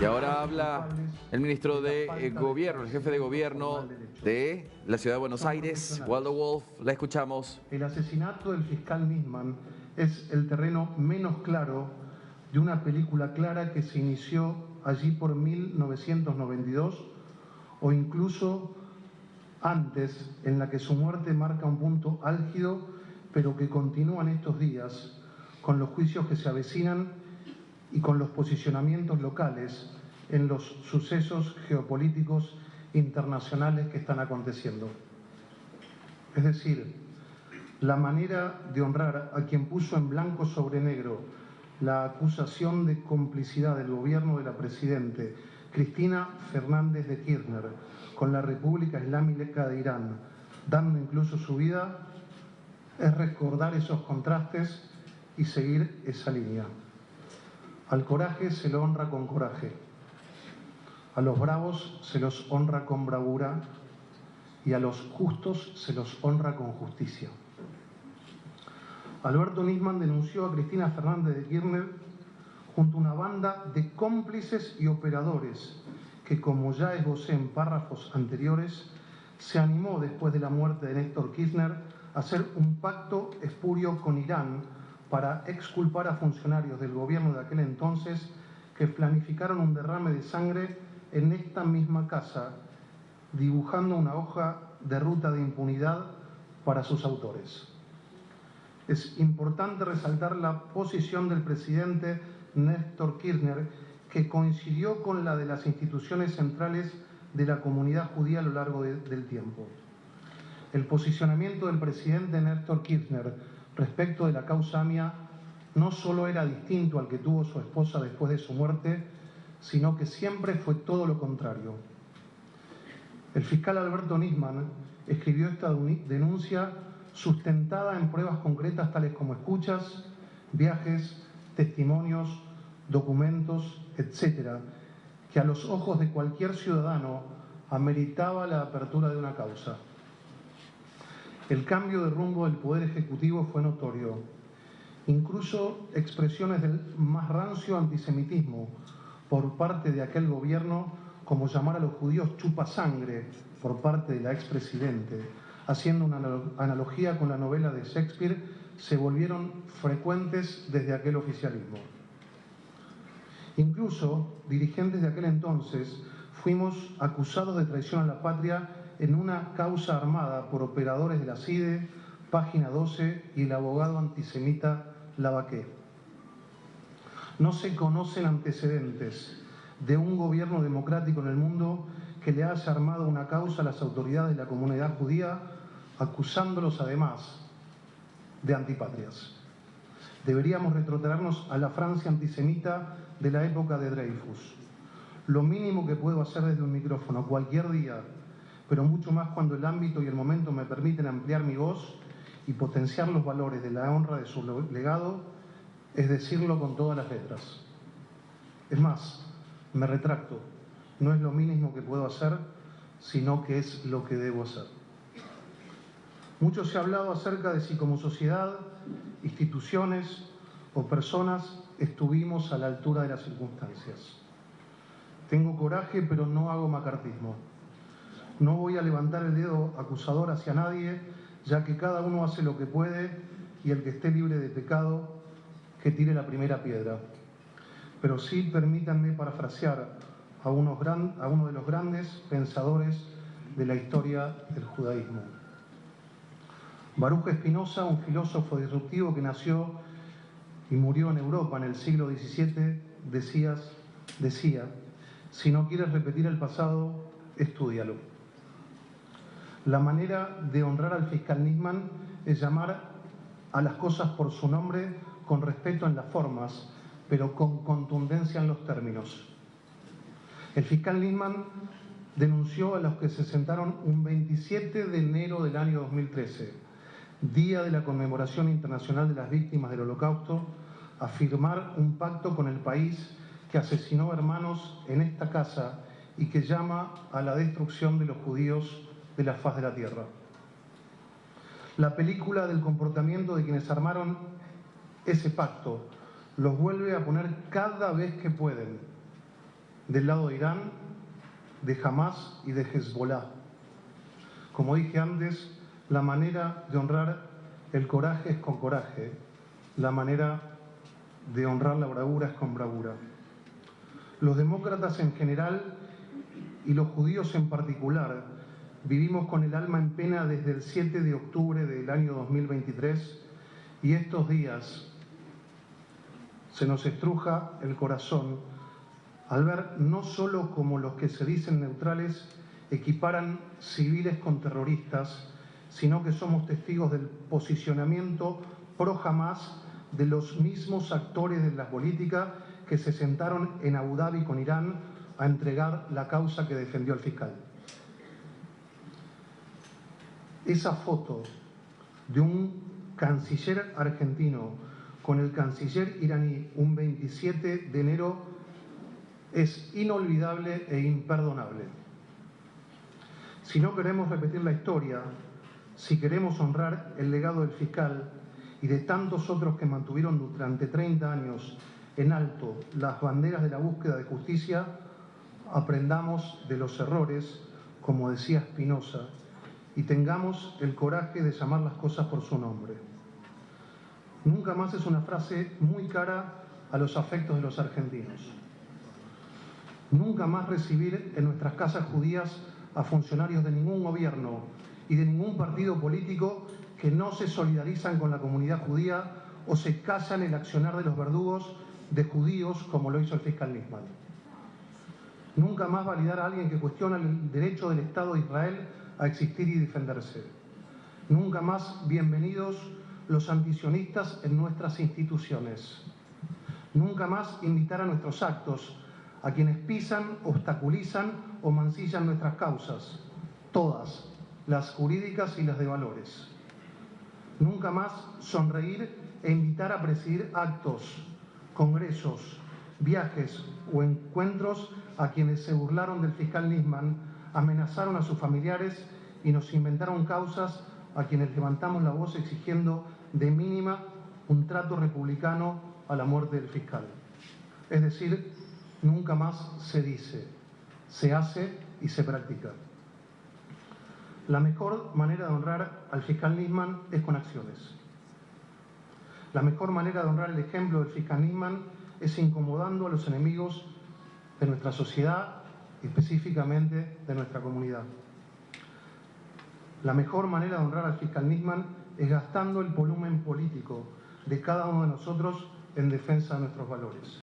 Y ahora habla el ministro de Gobierno, el jefe de gobierno de la ciudad de Buenos Aires, Waldo Wolf. La escuchamos. El asesinato del fiscal Nisman es el terreno menos claro de una película clara que se inició allí por 1992 o incluso antes, en la que su muerte marca un punto álgido, pero que continúa en estos días con los juicios que se avecinan y con los posicionamientos locales en los sucesos geopolíticos internacionales que están aconteciendo. Es decir, la manera de honrar a quien puso en blanco sobre negro la acusación de complicidad del gobierno de la presidente Cristina Fernández de Kirchner con la República Islámica de Irán, dando incluso su vida, es recordar esos contrastes y seguir esa línea. Al coraje se lo honra con coraje, a los bravos se los honra con bravura y a los justos se los honra con justicia. Alberto Nisman denunció a Cristina Fernández de Kirchner junto a una banda de cómplices y operadores que, como ya esbocé en párrafos anteriores, se animó después de la muerte de Néstor Kirchner a hacer un pacto espurio con Irán para exculpar a funcionarios del gobierno de aquel entonces que planificaron un derrame de sangre en esta misma casa, dibujando una hoja de ruta de impunidad para sus autores. Es importante resaltar la posición del presidente Néstor Kirchner, que coincidió con la de las instituciones centrales de la comunidad judía a lo largo del tiempo. El posicionamiento del presidente Néstor Kirchner respecto de la causa AMIA no solo era distinto al que tuvo su esposa después de su muerte, sino que siempre fue todo lo contrario. El fiscal Alberto Nisman escribió esta denuncia sustentada en pruebas concretas tales como escuchas, viajes, testimonios, documentos, etcétera, que a los ojos de cualquier ciudadano ameritaba la apertura de una causa. El cambio de rumbo del Poder Ejecutivo fue notorio. Incluso expresiones del más rancio antisemitismo por parte de aquel gobierno, como llamar a los judíos chupasangre por parte de la expresidente, haciendo una analogía con la novela de Shakespeare, se volvieron frecuentes desde aquel oficialismo. Incluso dirigentes de aquel entonces fuimos acusados de traición a la patria en una causa armada por operadores de la CIDE, Página 12 y el abogado antisemita Lavaqué. No se conocen antecedentes de un gobierno democrático en el mundo que le haya armado una causa a las autoridades de la comunidad judía, acusándolos además de antipatrias. Deberíamos retrotraernos a la Francia antisemita de la época de Dreyfus. Lo mínimo que puedo hacer desde un micrófono cualquier día, pero mucho más cuando el ámbito y el momento me permiten ampliar mi voz y potenciar los valores de la honra de su legado, es decirlo con todas las letras. Es más, me retracto, no es lo mínimo que puedo hacer, sino que es lo que debo hacer. Mucho se ha hablado acerca de si como sociedad, instituciones o personas estuvimos a la altura de las circunstancias. Tengo coraje, pero no hago macartismo. No voy a levantar el dedo acusador hacia nadie, ya que cada uno hace lo que puede y el que esté libre de pecado, que tire la primera piedra. Pero sí permítanme parafrasear a uno de los grandes pensadores de la historia del judaísmo. Baruch Spinoza, un filósofo disruptivo que nació y murió en Europa en el siglo XVII, decía, si no quieres repetir el pasado, estúdialo. La manera de honrar al fiscal Nisman es llamar a las cosas por su nombre con respeto en las formas, pero con contundencia en los términos. El fiscal Nisman denunció a los que se sentaron un 27 de enero del año 2013, día de la conmemoración internacional de las víctimas del Holocausto, a firmar un pacto con el país que asesinó hermanos en esta casa y que llama a la destrucción de los judíos de la faz de la tierra. La película del comportamiento de quienes armaron ese pacto los vuelve a poner cada vez que pueden del lado de Irán, de Hamas y de Hezbollah. Como dije antes, la manera de honrar el coraje es con coraje, la manera de honrar la bravura es con bravura. Los demócratas en general y los judíos en particular vivimos con el alma en pena desde el 7 de octubre del año 2023 y estos días se nos estruja el corazón al ver no solo como los que se dicen neutrales equiparan civiles con terroristas, sino que somos testigos del posicionamiento pro Hamas de los mismos actores de la política que se sentaron en Abu Dhabi con Irán a entregar la causa que defendió el fiscal. Esa foto de un canciller argentino con el canciller iraní un 27 de enero es inolvidable e imperdonable. Si no queremos repetir la historia, si queremos honrar el legado del fiscal y de tantos otros que mantuvieron durante 30 años en alto las banderas de la búsqueda de justicia, aprendamos de los errores, como decía Spinoza, y tengamos el coraje de llamar las cosas por su nombre. Nunca más es una frase muy cara a los afectos de los argentinos. Nunca más recibir en nuestras casas judías a funcionarios de ningún gobierno y de ningún partido político que no se solidarizan con la comunidad judía o se callan el accionar de los verdugos de judíos como lo hizo el fiscal Nisman. Nunca más validar a alguien que cuestiona el derecho del Estado de Israel a existir y defenderse. Nunca más bienvenidos los antisionistas en nuestras instituciones. Nunca más invitar a nuestros actos a quienes pisan, obstaculizan o mancillan nuestras causas, todas, las jurídicas y las de valores. Nunca más sonreír e invitar a presidir actos, congresos, viajes o encuentros a quienes se burlaron del fiscal Nisman, amenazaron a sus familiares y nos inventaron causas a quienes levantamos la voz exigiendo de mínima un trato republicano a la muerte del fiscal. Es decir, nunca más se dice, se hace y se practica. La mejor manera de honrar al fiscal Nisman es con acciones. La mejor manera de honrar el ejemplo del fiscal Nisman es incomodando a los enemigos de nuestra sociedad y específicamente de nuestra comunidad. La mejor manera de honrar al fiscal Nisman es gastando el volumen político de cada uno de nosotros en defensa de nuestros valores.